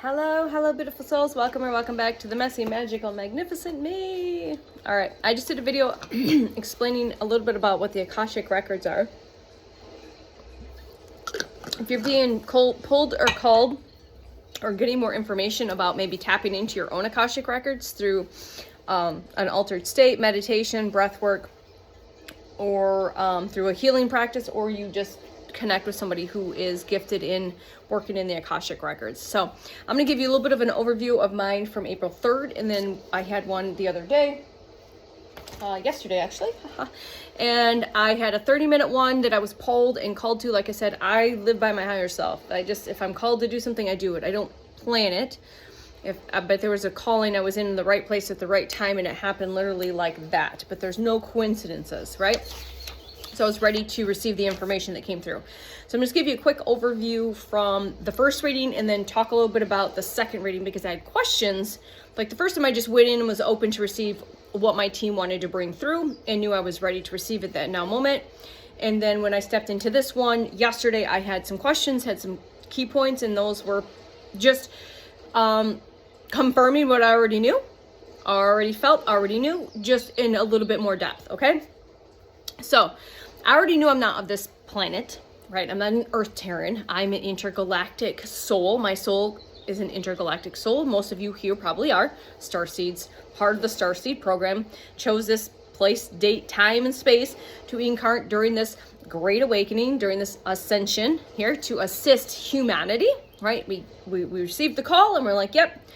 Hello, beautiful souls. Welcome or welcome back to the messy, magical, magnificent me. All right, I just did a video explaining a little bit about what the Akashic records are. If you're being pulled or called or getting more information about maybe tapping into your own Akashic records through an altered state, meditation, breath work, or through a healing practice, or you just connect with somebody who is gifted in working in the Akashic records. So I'm going to give you a little bit of an overview of mine from April 3rd, and then I had one the other day, yesterday actually, and I had a 30-minute one that I was pulled and called to. Like I said, I live by my higher self. If I'm called to do something, I do it. I don't plan it. But there was a calling, I was in the right place at the right time, and it happened literally like that. But there's no coincidences, right? So I was ready to receive the information that came through. So I'm just give you a quick overview from the first reading and then talk a little bit about the second reading because I had questions. Like the first time I just went in and was open to receive what my team wanted to bring through and knew I was ready to receive at that now moment. And then when I stepped into this one yesterday, I had some questions, had some key points, and those were just confirming what I already knew, already felt, already knew, just in a little bit more depth, okay? So I already knew I'm not of this planet, right? I'm not an Earth Terran. I'm an intergalactic soul. My soul is an intergalactic soul. Most of you here probably are. Starseeds, part of the Starseed program, chose this place, date, time, and space to incarnate during this great awakening, during this ascension here to assist humanity, right? We received the call and we're like, yep,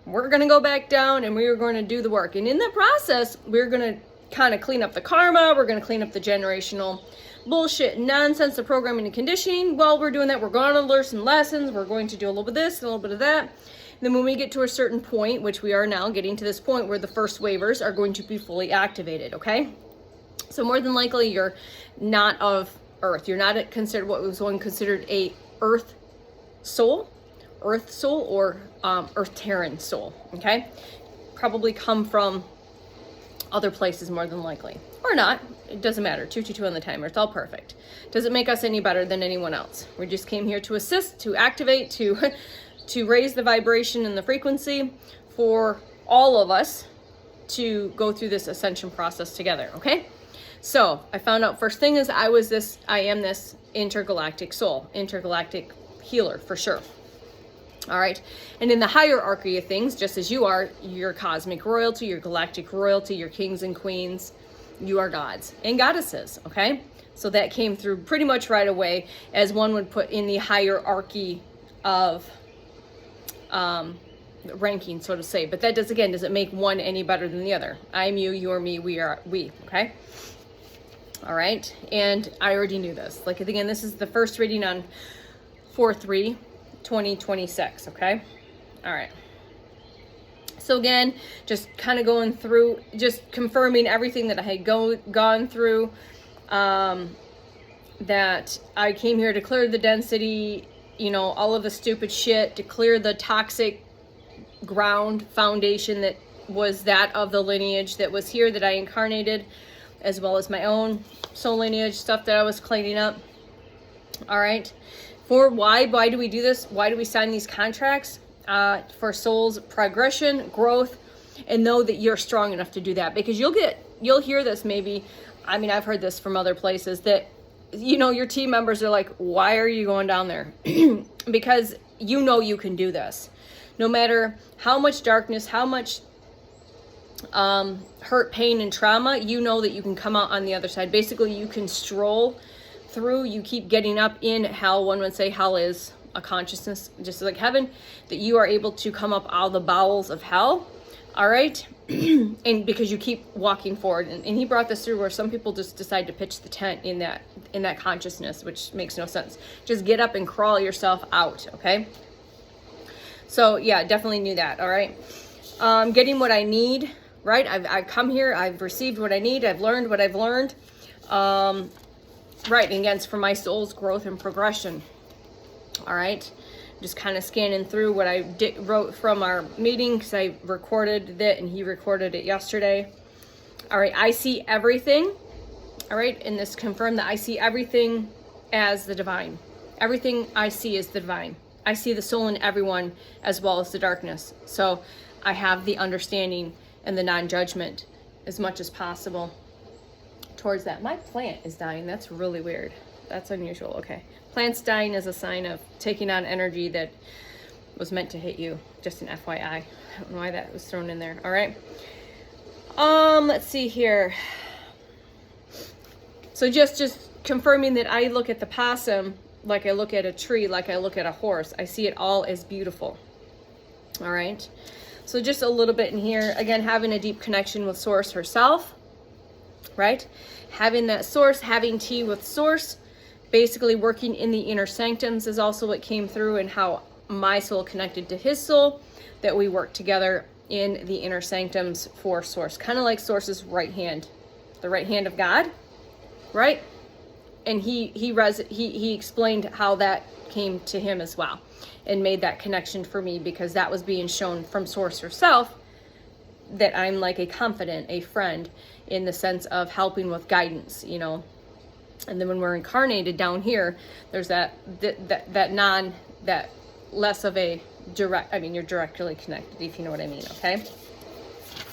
we're going to go back down and we're going to do the work. And in the process, we're going to kind of clean up the karma. We're going to clean up the generational bullshit, nonsense, the programming and conditioning. While we're doing that, we're going to learn some lessons. We're going to do a little bit of this and a little bit of that. And then when we get to a certain point, which we are now getting to this point where the first waivers are going to be fully activated, okay? So more than likely, you're not of Earth. You're not considered what was one considered a Earth soul or Earth Terran soul, okay? Probably come from other places more than likely, or not. It doesn't matter. 222 on the timer. It's all perfect. Doesn't make us any better than anyone else. We just came here to assist, to activate, to raise the vibration and the frequency for all of us to go through this ascension process together. Okay. So I found out first thing is I am this intergalactic soul, intergalactic healer for sure. All right. And in the hierarchy of things, just as you are, your cosmic royalty, your galactic royalty, your kings and queens, you are gods and goddesses. Okay. So that came through pretty much right away as one would put in the hierarchy of ranking, so to say. But that doesn't make one any better than the other. I'm you, you're me, we are we. Okay. All right. And I already knew this. Like, again, this is the first reading on 4/3/2026, okay? All right. So again, just kind of going through, just confirming everything that I had gone through, that I came here to clear the density, all of the stupid shit, to clear the toxic ground foundation that was that of the lineage that was here that I incarnated, as well as my own soul lineage stuff that I was cleaning up. All right. For why do we do this? Why do we sign these contracts? For soul's progression, growth, and know that you're strong enough to do that. Because you'll hear this maybe. I mean, I've heard this from other places that, your team members are like, why are you going down there? Because you can do this. No matter how much darkness, how much hurt, pain, and trauma, you know that you can come out on the other side. Basically, you can stroll through, you keep getting up in hell. One would say hell is a consciousness, just like heaven, that you are able to come up out of the bowels of hell. All right. And because you keep walking forward, and he brought this through where some people just decide to pitch the tent in that consciousnness, which makes no sense. Just get up and crawl yourself out. Okay. So yeah, definitely knew that. All right. Getting what I need, right? I've come here, I've received what I need. I've learned what I've learned. Right, and again, it's for my soul's growth and progression. All right, just kind of scanning through what I wrote from our meeting because I recorded it and he recorded it yesterday. All right, I see everything. All right, and this confirmed that I see everything as the divine. Everything I see is the divine. I see the soul in everyone as well as the darkness. So I have the understanding and the non-judgment as much as possible towards that. My plant is dying. That's really weird. That's unusual. Okay. Plants dying is a sign of taking on energy that was meant to hit you. Just an FYI. I don't know why that was thrown in there. All right. Let's see here. So just confirming that I look at the possum like I look at a tree, like I look at a horse. I see it all as beautiful. All right. So just a little bit in here. Again, having a deep connection with Source herself, right? Having that Source, having tea with Source, basically working in the inner sanctums is also what came through, and how my soul connected to his soul, that we work together in the inner sanctums for Source. Kind of like Source's right hand, the right hand of God, right? And he explained how that came to him as well, and made that connection for me, because that was being shown from Source herself, that I'm like a confidant, a friend, in the sense of helping with guidance, you know. And then when we're incarnated down here, there's that less of a direct, I mean, you're directly connected, if you know what I mean, okay?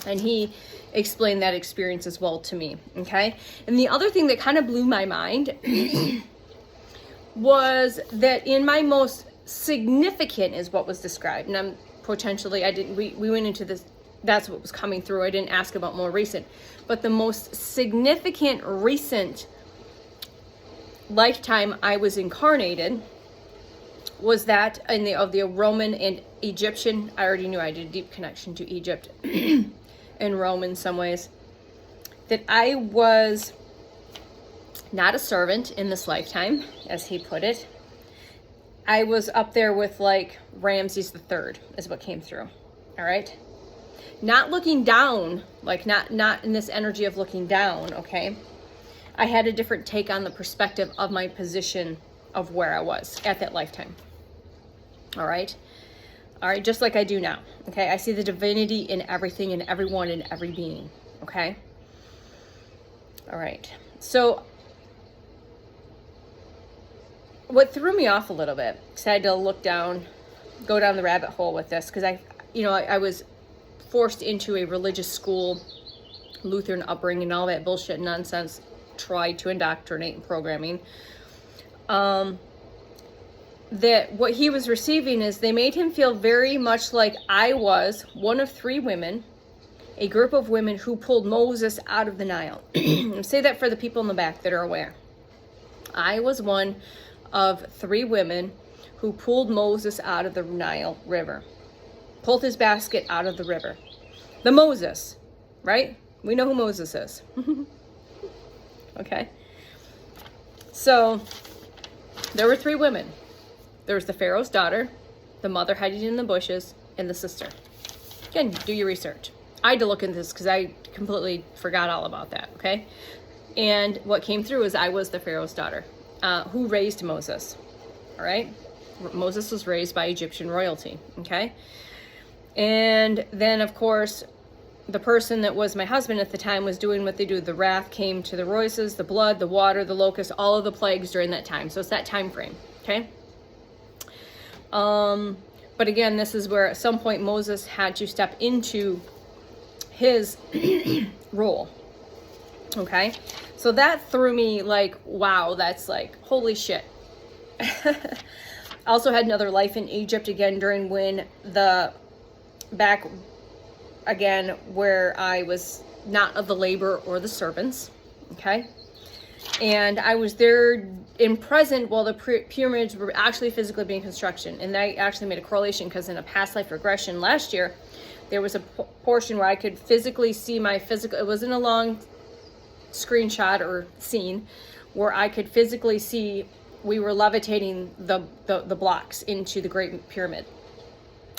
And he explained that experience as well to me, okay? And the other thing that kind of blew my mind was that in my most significant is what was described, and I'm potentially, we went into this, that's what was coming through. I didn't ask about more recent, but the most significant recent lifetime I was incarnated was that of the Roman and Egyptian. I already knew I did a deep connection to Egypt and Rome in some ways. That I was not a servant in this lifetime, as he put it. I was up there with like Ramses III is what came through. All right. Not looking down, like not in this energy of looking down, okay? I had a different take on the perspective of my position of where I was at that lifetime. All right? All right, just like I do now, okay? I see the divinity in everything and everyone and every being, okay? All right. So what threw me off a little bit, because I had to go down the rabbit hole with this, because I was forced into a religious school, Lutheran upbringing, and all that bullshit nonsense, tried to indoctrinate in programming. That what he was receiving is they made him feel very much like I was one of 3 women, a group of women who pulled Moses out of the Nile. Say that for the people in the back that are aware. I was one of 3 women who pulled Moses out of the Nile River. Pulled his basket out of the river. The Moses, right? We know who Moses is. Okay. So there were 3 women. There was the Pharaoh's daughter, the mother hiding in the bushes, and the sister. Again, do your research. I had to look into this because I completely forgot all about that, okay? And what came through is I was the Pharaoh's daughter, who raised Moses, all right? Moses was raised by Egyptian royalty, okay? And then, of course, the person that was my husband at the time was doing what they do. The wrath came to the Royces, the blood, the water, the locust, all of the plagues during that time. So it's that time frame, okay? But again, this is where at some point Moses had to step into his role, okay? So that threw me like, wow, that's like, holy shit. I also had another life in Egypt again during when back again where I was not of the labor or the servants, okay? And I was there in present while the pyramids were actually physically being constructed. And I actually made a correlation because in a past life regression last year, there was a portion where I could physically see it wasn't a long screenshot or scene, where I could physically see we were levitating the blocks into the Great Pyramid.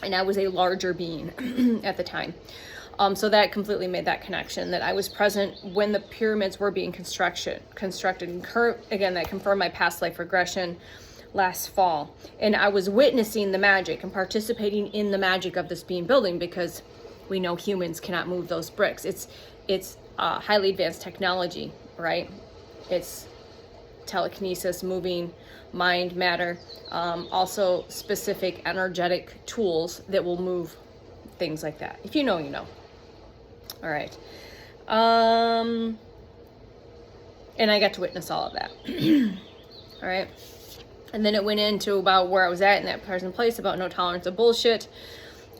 And I was a larger being at the time. So that completely made that connection, that I was present when the pyramids were being constructed. Again, that confirmed my past life regression last fall. And I was witnessing the magic and participating in the magic of this being building, because we know humans cannot move those bricks. It's highly advanced technology, right? It's telekinesis, moving mind, matter, also specific energetic tools that will move things like that. If you know, you know. All right. And I got to witness all of that. All right. And then it went into about where I was at in that present place, about no tolerance of bullshit.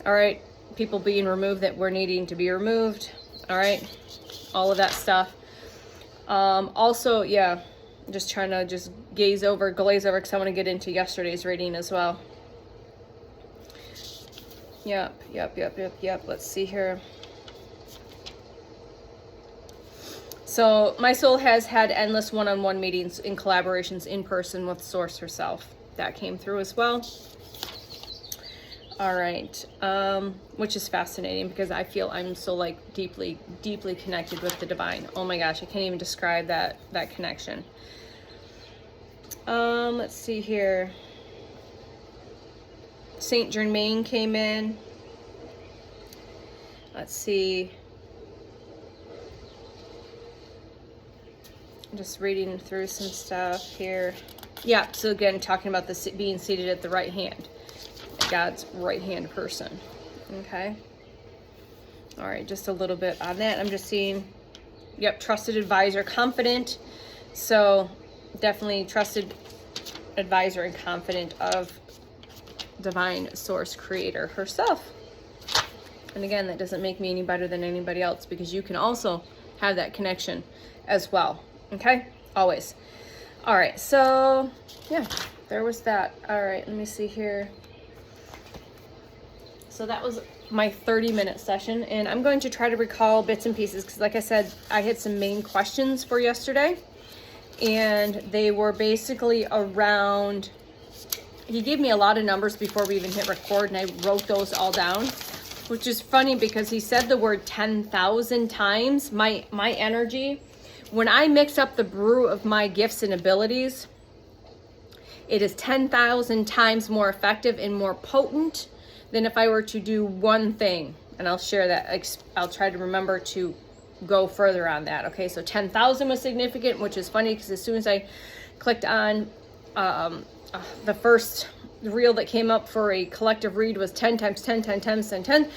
All right. People being removed that were needing to be removed. All right. All of that stuff. Also, yeah, just trying to just glaze over, because I want to get into yesterday's reading as well. Yep. Let's see here. So my soul has had endless one-on-one meetings and collaborations in person with Source herself. That came through as well. All right, which is fascinating because I feel I'm so like deeply connected with the divine. Oh my gosh, I can't even describe that connection. Let's see here. Saint Germain came in. Let's see. Just reading through some stuff here. Yeah, so again, talking about this being seated at the right hand. God's right hand person. Okay. All right, just a little bit on that. I'm just seeing, yep, trusted advisor, confident. So definitely trusted advisor and confident of divine source creator herself. And again, that doesn't make me any better than anybody else, because you can also have that connection as well. Okay, always. All right, so yeah, there was that. All right, let me see here. So that was my 30-minute session, and I'm going to try to recall bits and pieces because, like I said, I had some main questions for yesterday, and they were basically around, he gave me a lot of numbers before we even hit record, and I wrote those all down, which is funny because he said the word 10,000 times. My energy, when I mix up the brew of my gifts and abilities, it is 10,000 times more effective and more potent than if I were to do one thing. And I'll share that. I'll try to remember to go further on that. Okay, so 10,000 was significant, which is funny because as soon as I clicked on the first reel that came up for a collective read was 10 times 10, 10 times 10, 10.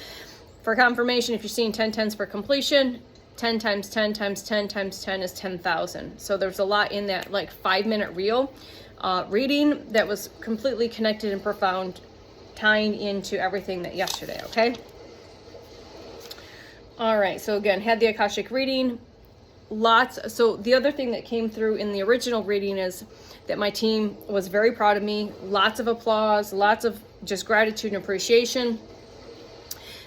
For confirmation, if you're seeing 10 tens for completion, 10 times 10 times 10 times 10 is 10,000. So there's a lot in that like 5-minute reel reading that was completely connected and profound, tying into everything that yesterday. Okay. All right. So again, had the Akashic reading. So the other thing that came through in the original reading is that my team was very proud of me. Lots of applause, lots of just gratitude and appreciation.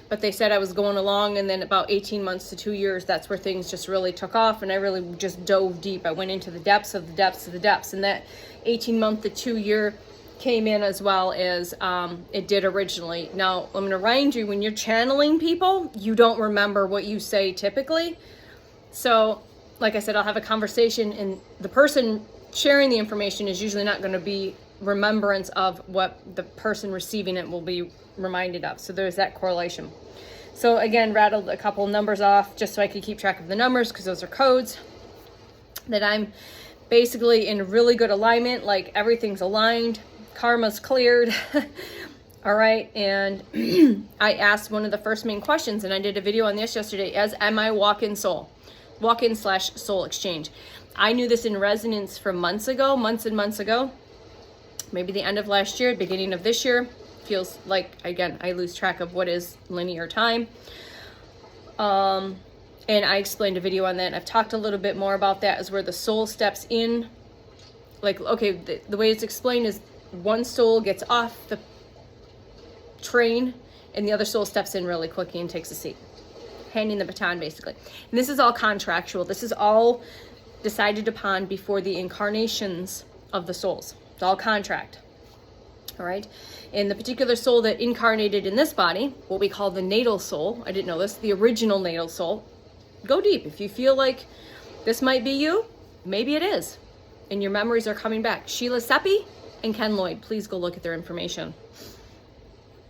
But they said I was going along, and then about 18 months to 2 years, that's where things just really took off, and I really just dove deep. I went into the depths of the depths of the depths, and that 18-month to 2-year came in as well as it did originally. Now, I'm going to remind you, when you're channeling people, you don't remember what you say typically. So, like I said, I'll have a conversation, and the person sharing the information is usually not going to be remembrance of what the person receiving it will be reminded of. So there's that correlation. So again, rattled a couple numbers off just so I could keep track of the numbers, because those are codes that I'm basically in really good alignment. Like everything's aligned, karma's cleared. All right. And I asked one of the first main questions, and I did a video on this yesterday, as am I walk-in soul? Walk-in / soul exchange. I knew this in resonance from months and months ago, maybe the end of last year, beginning of this year. Feels like, again, I lose track of what is linear time. And I explained a video on that, and I've talked a little bit more about that, is where the soul steps in. Like, okay, the way it's explained is one soul gets off the train and the other soul steps in really quickly and takes a seat, handing the baton basically. And this is all contractual. This is all decided upon before the incarnations of the souls. It's all contract. All right. And the particular soul that incarnated in this body, what we call the natal soul, I didn't know this, the original natal soul. Go deep. If you feel like this might be you, maybe it is, and your memories are coming back. Sheila Seppi and Ken Lloyd, please go look at their information.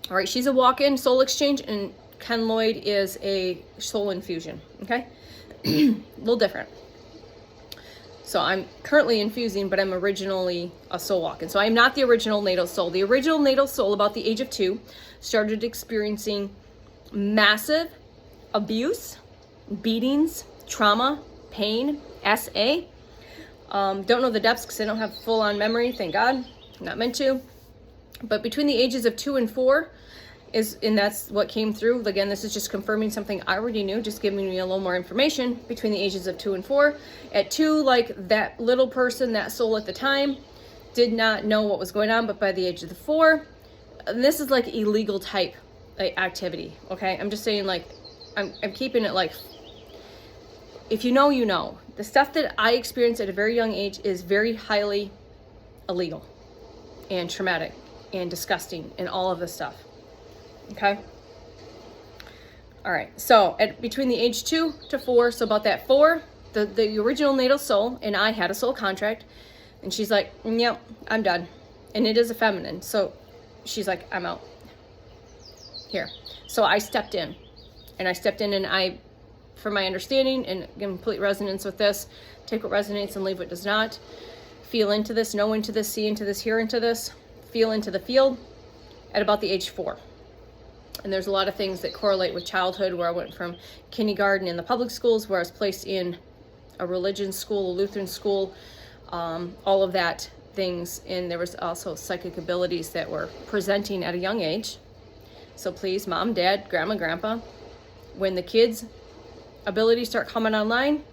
All right. She's a walk-in soul exchange, and Ken Lloyd is a soul infusion. Okay. A little different. So I'm currently infusing, but I'm originally a soul walking. So I'm not the original natal soul. The original natal soul, about the age of 2, started experiencing massive abuse, beatings, trauma, pain, SA. Don't know the depths because I don't have full-on memory, thank God. I'm not meant to. But between the ages of 2 and 4 and that's what came through. Again, this is just confirming something I already knew, just giving me a little more information. Between the ages of 2 and 4. At 2, like that little person, that soul at the time, did not know what was going on, but by the age of the 4, and this is like illegal type activity, okay? I'm just saying, like, I'm keeping it like, if you know, you know. The stuff that I experienced at a very young age is very highly illegal and traumatic and disgusting and all of this stuff. Okay. All right. So between the age 2 to 4, so about that 4, the original natal soul and I had a soul contract, and she's like, "Yep, I'm done." And it is a feminine. So she's like, "I'm out here." So I stepped in, and I, from my understanding and complete resonance with this, take what resonates and leave what does not. Feel into this, know into this, see into this, hear into this, feel into the field at about the age 4. And there's a lot of things that correlate with childhood, where I went from kindergarten in the public schools, where I was placed in a religion school, a Lutheran school, all of that things. And there was also psychic abilities that were presenting at a young age. So please, mom, dad, grandma, grandpa, when the kids' abilities start coming online,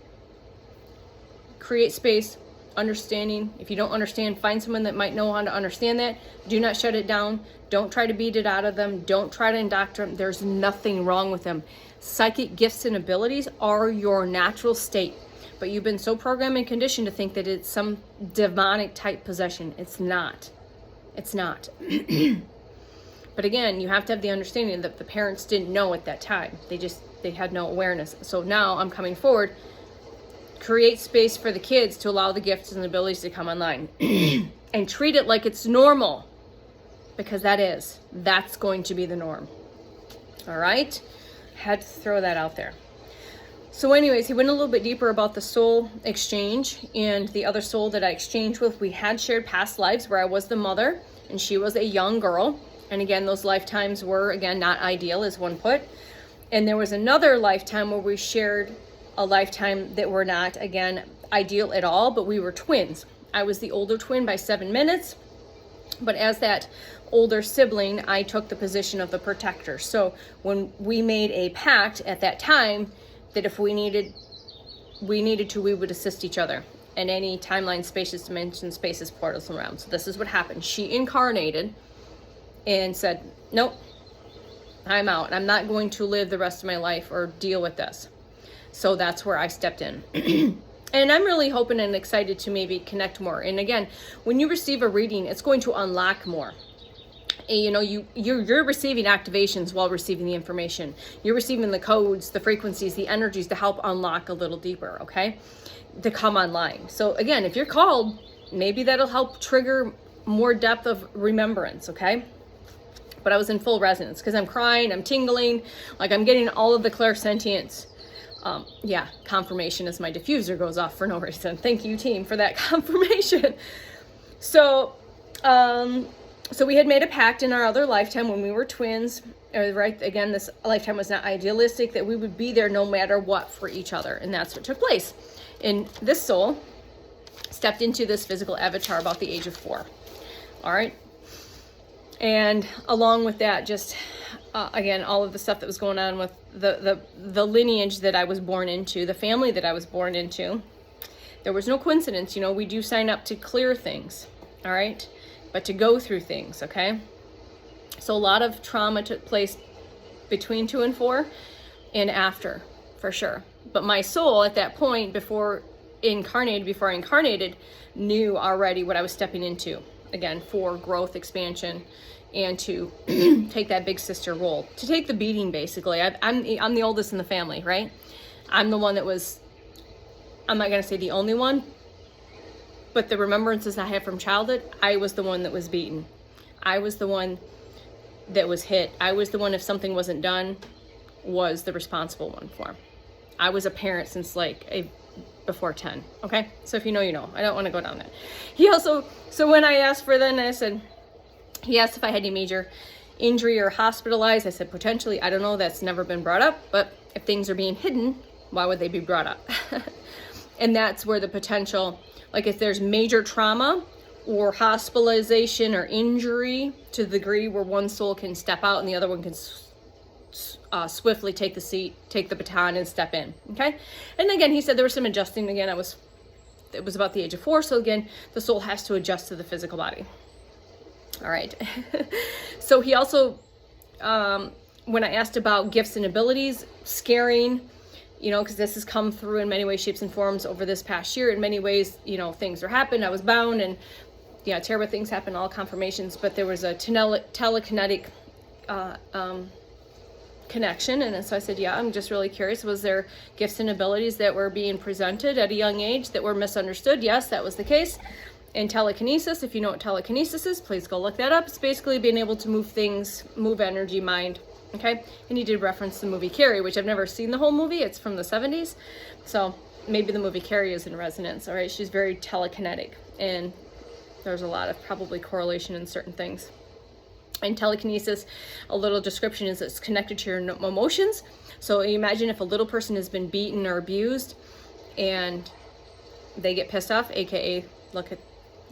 create space, understanding. If you don't understand, find someone that might know how to understand that. Do not shut it down. Don't try to beat it out of them. Don't try to indoctrinate them. There's nothing wrong with them. Psychic gifts and abilities are your natural state, but you've been so programmed and conditioned to think that it's some demonic type possession. It's not. It's not. But again, you have to have the understanding that the parents didn't know at that time. They had no awareness. So now I'm coming forward. Create space for the kids to allow the gifts and abilities to come online. And treat it like it's normal. Because that's going to be the norm. All right? Had to throw that out there. So anyways, he went a little bit deeper about the soul exchange and the other soul that I exchanged with. We had shared past lives where I was the mother and she was a young girl. And again, those lifetimes were, again, not ideal, as one put. And there was another lifetime where we shared a lifetime that were not, again, ideal at all, but we were twins. I was the older twin by 7 minutes, but as that older sibling, I took the position of the protector. So when we made a pact at that time that if we needed to, we would assist each other in any timeline, spaces, dimensions, spaces, portals, and realms. So this is what happened. She incarnated and said, "Nope, I'm out. I'm not going to live the rest of my life or deal with this." So that's where I stepped in. And I'm really hoping and excited to maybe connect more. And again, when you receive a reading, it's going to unlock more. And, you know, you're receiving activations while receiving the information. You're receiving the codes, the frequencies, the energies to help unlock a little deeper, okay? To come online. So again, if you're called, maybe that'll help trigger more depth of remembrance, okay? But I was in full resonance because I'm crying, I'm tingling, like I'm getting all of the clairsentience. Yeah, confirmation as my diffuser goes off for no reason. Thank you, team, for that confirmation. So we had made a pact in our other lifetime when we were twins, right? Again, this lifetime was not idealistic, that we would be there no matter what for each other. And that's what took place. And this soul stepped into this physical avatar about the age of 4. All right. And along with that, just again, all of the stuff that was going on with the lineage that I was born into, the family that I was born into, there was no coincidence. You know, we do sign up to clear things, all right, but to go through things, okay? So a lot of trauma took place between 2 and 4 and after, for sure. But my soul at that point, before I incarnated, knew already what I was stepping into. Again, for growth, expansion, and to take that big sister role, to take the beating, basically. I'm the oldest in the family, right? I'm the one that was, I'm not going to say the only one, but the remembrances I have from childhood, I was the one that was beaten. I was the one that was hit. I was the one, if something wasn't done, was the responsible one for. I was a parent since like a before 10. Okay, so if you know, you know. I don't want to go down that. He also, so when I asked for then, I said, he asked if I had any major injury or hospitalized. I said potentially. I don't know. That's never been brought up. But if things are being hidden, why would they be brought up? And that's where the potential, like if there's major trauma or hospitalization or injury to the degree where one soul can step out and the other one can swiftly take the seat, take the baton, and step in. Okay. And again, he said there was some adjusting. Again, it was about the age of 4. So again, the soul has to adjust to the physical body. All right. So he also, when I asked about gifts and abilities, scaring, you know, because this has come through in many ways, shapes, and forms over this past year. In many ways, you know, things are happened. I was bound, and yeah, terrible things happen, all confirmations. But there was a telekinetic connection, and so I said, yeah, I'm just really curious. Was there gifts and abilities that were being presented at a young age that were misunderstood? Yes, that was the case. And telekinesis, if you know what telekinesis is, please go look that up. It's basically being able to move things, move energy, mind. Okay, and he did reference the movie Carrie, which I've never seen the whole movie. It's from the 70s. So maybe the movie Carrie is in resonance. All right, she's very telekinetic, and there's a lot of probably correlation in certain things. And telekinesis, a little description is it's connected to your emotions. So imagine if a little person has been beaten or abused and they get pissed off, aka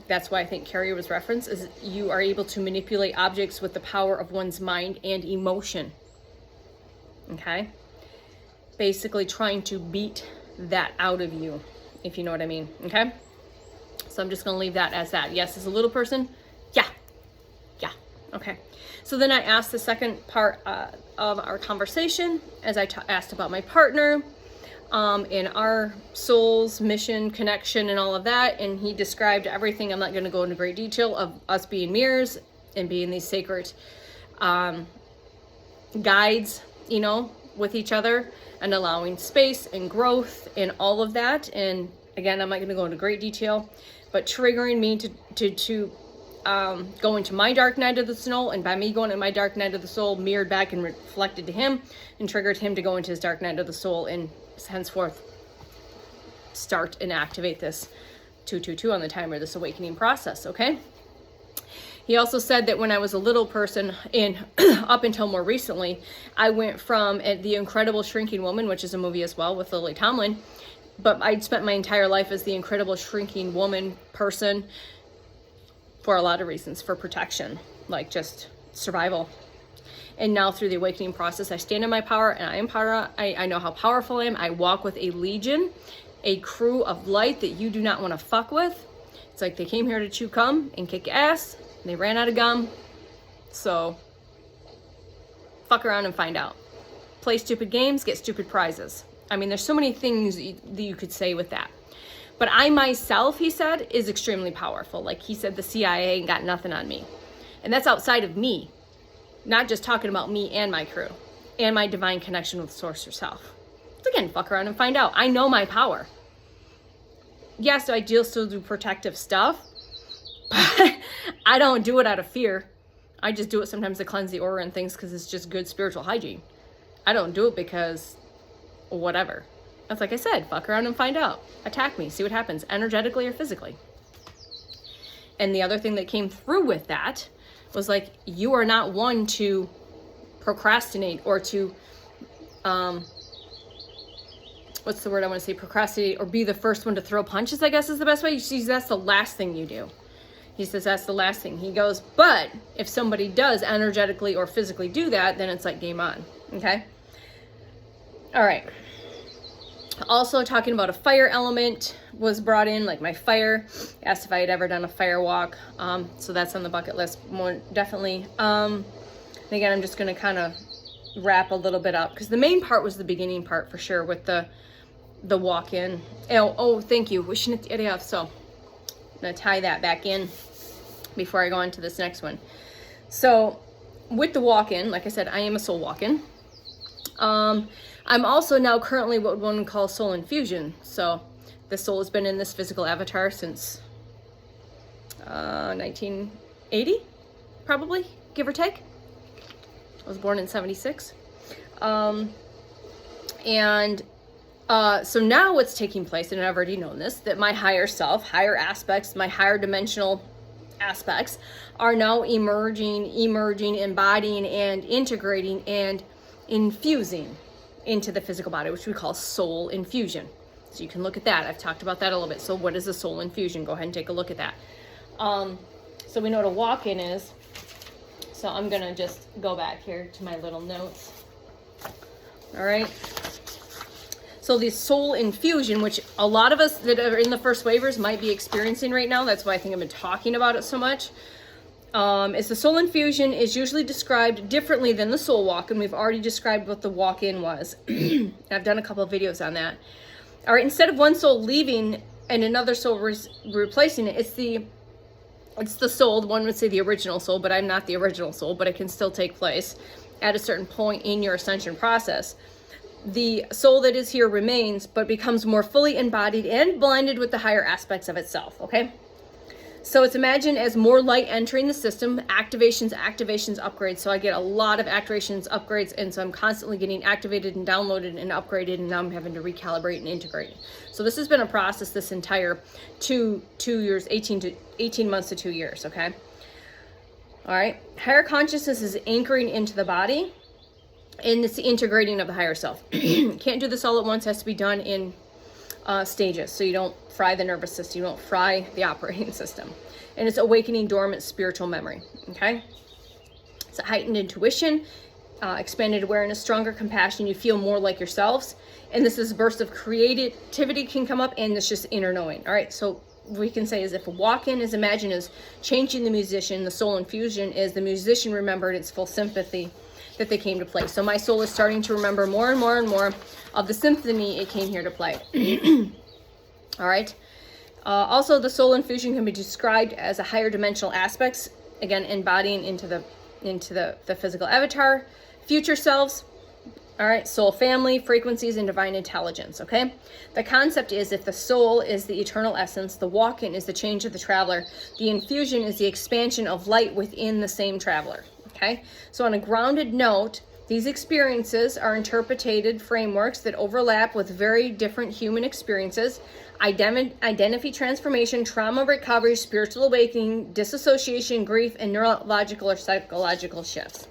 that's why I think Carrie was referenced, is you are able to manipulate objects with the power of one's mind and emotion. Okay? Basically trying to beat that out of you, if you know what I mean. Okay? So I'm just going to leave that as that. Yes, as a little person? Yeah. Yeah. Okay. So then I asked the second part of our conversation, as I asked about my partner, in our soul's mission, connection, and all of that. And he described everything. I'm not going to go into great detail of us being mirrors and being these sacred guides, you know, with each other, and allowing space and growth and all of that. And again, I'm not going to go into great detail, but triggering me to go into my dark night of the soul, and by me going in my dark night of the soul, mirrored back and reflected to him, and triggered him to go into his dark night of the soul, and henceforth start and activate this 222 on the timer, this awakening process. Okay. He also said that when I was a little person, in up until more recently, I went from The Incredible Shrinking Woman, which is a movie as well with Lily Tomlin, but I'd spent my entire life as the Incredible Shrinking Woman person for a lot of reasons, for protection, like just survival. And now through the awakening process, I stand in my power, and I am power. I know how powerful I am. I walk with a legion, a crew of light that you do not want to fuck with. It's like they came here to chew gum and kick ass, and they ran out of gum. So fuck around and find out. Play stupid games, get stupid prizes. I mean, there's so many things that you could say with that. But I myself, he said, is extremely powerful. Like he said, the CIA ain't got nothing on me. And that's outside of me. Not just talking about me and my crew and my divine connection with Source herself. So again, fuck around and find out. I know my power. Yes, I still do protective stuff, but I don't do it out of fear. I just do it sometimes to cleanse the aura and things because it's just good spiritual hygiene. I don't do it because whatever. That's like I said, fuck around and find out. Attack me, see what happens, energetically or physically. And the other thing that came through with that was like, you are not one to procrastinate or to, what's the word I want to say, procrastinate or be the first one to throw punches, I guess is the best way. He says that's the last thing you do. He says that's the last thing. He goes, but if somebody does energetically or physically do that, then it's like game on. Okay? All right. Also talking about a fire element was brought in, like my fire. Asked if I had ever done a fire walk. So that's on the bucket list more definitely. And again, I'm just going to kind of wrap a little bit up because the main part was the beginning part for sure with the walk-in. Oh, thank you. Wishing it the off. So I'm going to tie that back in before I go on to this next one. So with the walk-in, like I said, I am a soul walk-in. I'm also now currently what one would call soul infusion. So the soul has been in this physical avatar since 1980, probably, give or take. I was born in 76. And So now what's taking place, and I've already known this, that my higher self, higher aspects, my higher dimensional aspects are now emerging, embodying, and integrating and infusing into the physical body, which we call soul infusion. So you can look at that. I've talked about that a little bit. So what is a soul infusion? Go ahead and take a look at that. So we know what a walk-in is. So I'm going to just go back here to my little notes. All right. So the soul infusion, which a lot of us that are in the first waivers might be experiencing right now, that's why I think I've been talking about it so much, is the soul infusion is usually described differently than the soul walk, and we've already described what the walk-in was. I've done a couple of videos on that. All right, instead of one soul leaving and another soul replacing it, it's the soul, one would say the original soul, but I'm not the original soul, but it can still take place at a certain point in your ascension process. The soul that is here remains, but becomes more fully embodied and blended with the higher aspects of itself, okay? So it's imagined as more light entering the system, activations, upgrades. So I get a lot of activations, upgrades, and so I'm constantly getting activated and downloaded and upgraded, and now I'm having to recalibrate and integrate. So this has been a process this entire two years, 18 months to 2 years, okay? All right, higher consciousness is anchoring into the body, and it's the integrating of the higher self. Can't do this all at once, has to be done in stages, so you don't fry the nervous system, you don't fry the operating system. And it's awakening dormant spiritual memory, okay? It's a heightened intuition, expanded awareness, stronger compassion, you feel more like yourselves, and this is a burst of creativity can come up, and it's just inner knowing. All right, so we can say is if a walk-in is imagined as changing the musician, the soul infusion is the musician remembered its full sympathy that they came to play. So my soul is starting to remember more and more and more of the symphony it came here to play. All right. Also, the soul infusion can be described as a higher dimensional aspects, again, embodying into the physical avatar, future selves. All right, soul family, frequencies, and divine intelligence, okay? The concept is if the soul is the eternal essence, the walk-in is the change of the traveler, the infusion is the expansion of light within the same traveler, okay? So on a grounded note, these experiences are interpreted frameworks that overlap with very different human experiences, identity transformation, trauma recovery, spiritual awakening, disassociation, grief, and neurological or psychological shifts.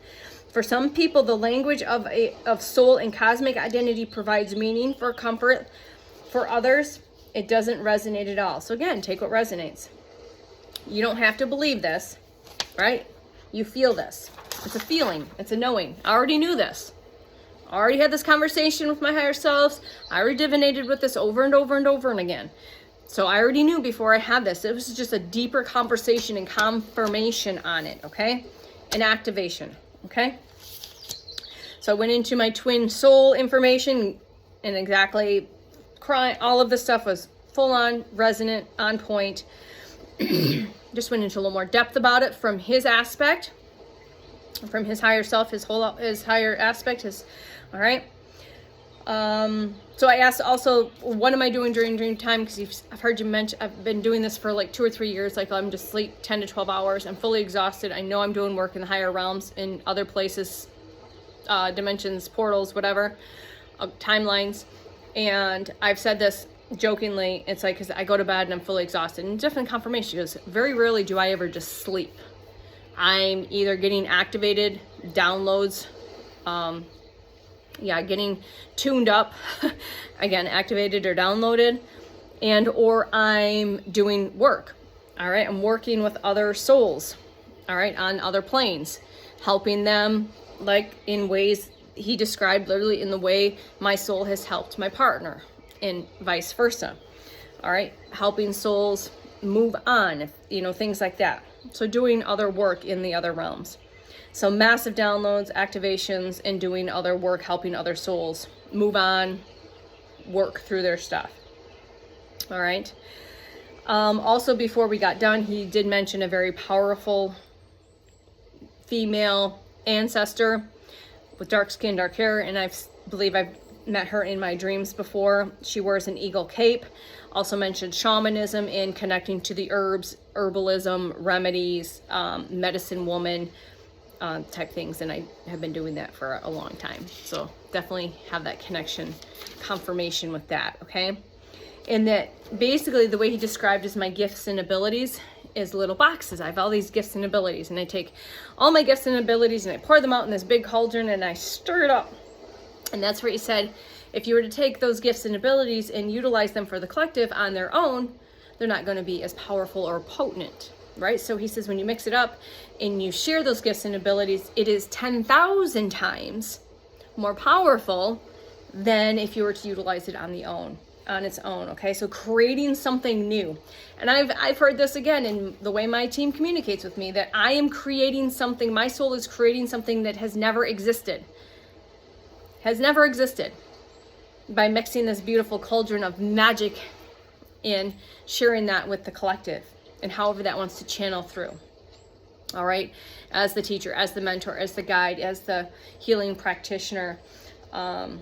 For some people, the language of soul and cosmic identity provides meaning for comfort. For others, it doesn't resonate at all. So again, take what resonates. You don't have to believe this, right? You feel this. It's a feeling. It's a knowing. I already knew this. I already had this conversation with my higher selves. I already divinated with this over and over and over and again. So I already knew before I had this. It was just a deeper conversation and confirmation on it, okay? And activation. Okay, so I went into my twin soul information and exactly crying. All of this stuff was full on, resonant, on point. Just went into a little more depth about it from his aspect, from his higher self, his higher aspect, all right. So I asked also, what am I doing during dream time? Because I've heard you mention, I've been doing this for like 2 or 3 years. Like I'm just sleep 10 to 12 hours. I'm fully exhausted. I know I'm doing work in the higher realms, in other places, dimensions, portals, whatever, timelines. And I've said this jokingly. It's like, because I go to bed and I'm fully exhausted. And different confirmation goes, very rarely do I ever just sleep. I'm either getting activated, downloads, getting tuned up, again, activated or downloaded, and or I'm doing work, all right? I'm working with other souls, all right, on other planes, helping them like in ways he described, literally in the way my soul has helped my partner and vice versa, all right? Helping souls move on, things like that. So doing other work in the other realms. So massive downloads, activations, and doing other work, helping other souls move on, work through their stuff. All right. Also, before we got done, he did mention a very powerful female ancestor with dark skin, dark hair, and I believe I've met her in my dreams before. She wears an eagle cape. Also mentioned shamanism and connecting to the herbs, herbalism, remedies, medicine woman, type things, and I have been doing that for a long time. So definitely have that connection, confirmation with that, okay? And that basically the way he described is my gifts and abilities is little boxes. I have all these gifts and abilities, and I take all my gifts and abilities and I pour them out in this big cauldron and I stir it up. And that's where he said, if you were to take those gifts and abilities and utilize them for the collective on their own, they're not going to be as powerful or potent, right? So he says when you mix it up and you share those gifts and abilities, it is 10,000 times more powerful than if you were to utilize it on its own, okay? So creating something new. And I've heard this again in the way my team communicates with me, that I am creating something, my soul is creating something that has never existed. Has never existed. By mixing this beautiful cauldron of magic and sharing that with the collective and however that wants to channel through. All right, as the teacher, as the mentor, as the guide, as the healing practitioner, and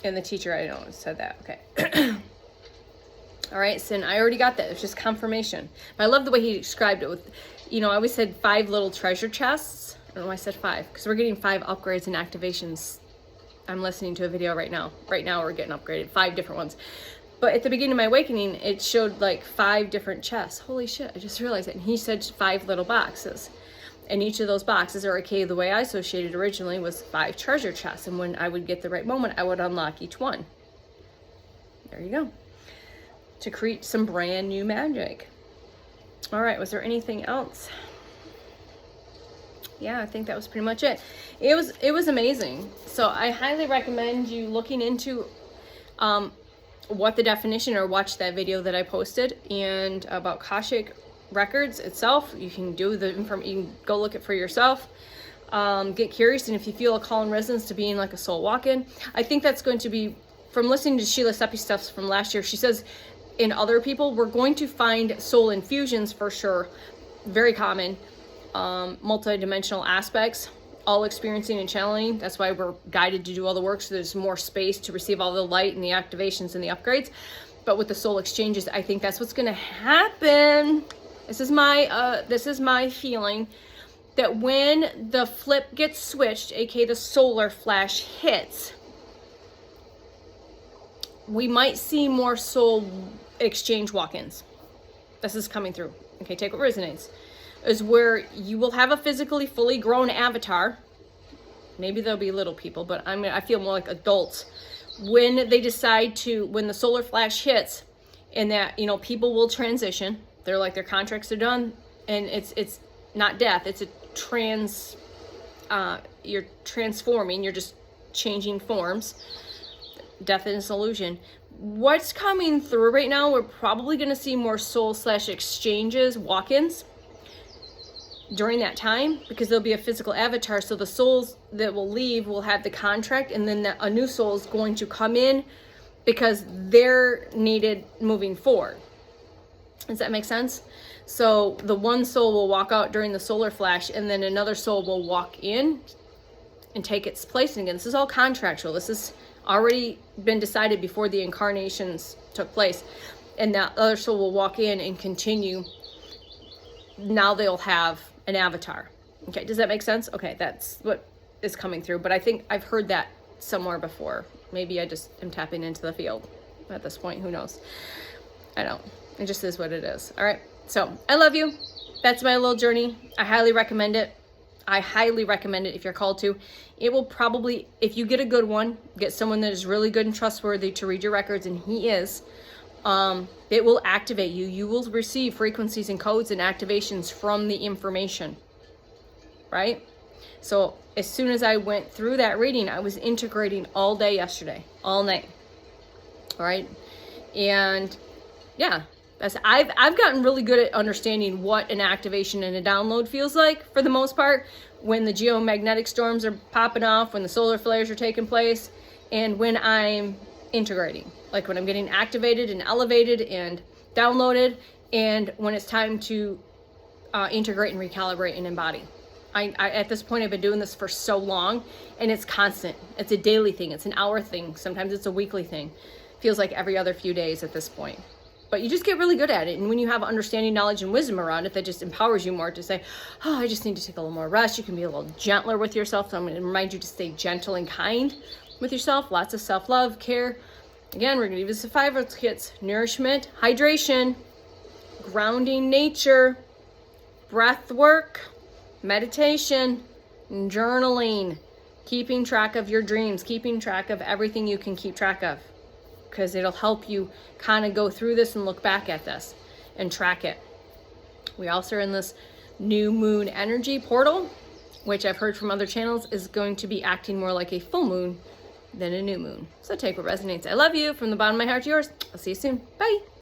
the teacher, I don't know, said that, okay. All right, so I already got that. It's just confirmation. But I love the way he described it with, I always said 5 little treasure chests. I don't know why I said 5, because we're getting 5 upgrades and activations. I'm listening to a video right now. Right now we're getting upgraded, 5 different ones. But at the beginning of my awakening, it showed like 5 different chests. Holy shit, I just realized it. And he said 5 little boxes. And each of those boxes, or okay, the way I associated originally was 5 treasure chests. And when I would get the right moment, I would unlock each one. There you go. To create some brand new magic. All right, was there anything else? Yeah, I think that was pretty much it. It was amazing. So I highly recommend you looking into what the definition, or watch that video that I posted, and about Akashic records itself. You can do the you can go look it for yourself. Get curious, and if you feel a call and resonance to being like a soul walk-in, I think that's going to be, from listening to Sheila Seppi's stuff from last year, she says in other people, we're going to find soul infusions for sure, very common, multi-dimensional aspects, all experiencing and channeling. That's why we're guided to do all the work, so there's more space to receive all the light and the activations and the upgrades. But with the soul exchanges, I think that's what's going to happen. This is my feeling, that when the flip gets switched, aka the solar flash hits, we might see more soul exchange walk-ins. This is coming through. Okay, take what resonates. Is where you will have a physically fully grown avatar. Maybe there'll be little people, but I feel more like adults. When they decide to, when the solar flash hits, and that, people will transition. They're like, their contracts are done, and it's not death. It's you're transforming. You're just changing forms. Death is an illusion. What's coming through right now, we're probably going to see more soul/exchanges, walk-ins during that time, because there'll be a physical avatar. So the souls that will leave will have the contract, and then a new soul is going to come in because they're needed moving forward. Does that make sense? So the one soul will walk out during the solar flash, and then another soul will walk in and take its place. And again, this is all contractual. This is already been decided before the incarnations took place. And that other soul will walk in and continue. Now they'll have an avatar. Okay, does that make sense? Okay, that's what is coming through. But I think I've heard that somewhere before. Maybe I just am tapping into the field at this point. Who knows? I don't. It just is what it is. All right. So I love you. That's my little journey. I highly recommend it. I highly recommend it if you're called to. It will probably, if you get a good one, get someone that is really good and trustworthy to read your records, and he is, it will activate you. You will receive frequencies and codes and activations from the information, right? So as soon as I went through that reading, I was integrating all day yesterday, all night. All right. And yeah, I've gotten really good at understanding what an activation and a download feels like, for the most part, when the geomagnetic storms are popping off, when the solar flares are taking place, and when I'm integrating, like when I'm getting activated and elevated and downloaded, and when it's time to integrate and recalibrate and embody. I at this point, I've been doing this for so long, and it's constant. It's a daily thing. It's an hour thing. Sometimes it's a weekly thing. Feels like every other few days at this point. But you just get really good at it. And when you have understanding, knowledge, and wisdom around it, that just empowers you more to say, oh, I just need to take a little more rest. You can be a little gentler with yourself. So I'm going to remind you to stay gentle and kind with yourself. Lots of self-love, care. Again, we're going to do this 5 kits. Nourishment, hydration, grounding nature, breath work, meditation, journaling, keeping track of your dreams, keeping track of everything you can keep track of, because it'll help you kind of go through this and look back at this and track it. We also are in this new moon energy portal, which I've heard from other channels is going to be acting more like a full moon than a new moon. So take what resonates. I love you from the bottom of my heart to yours. I'll see you soon. Bye.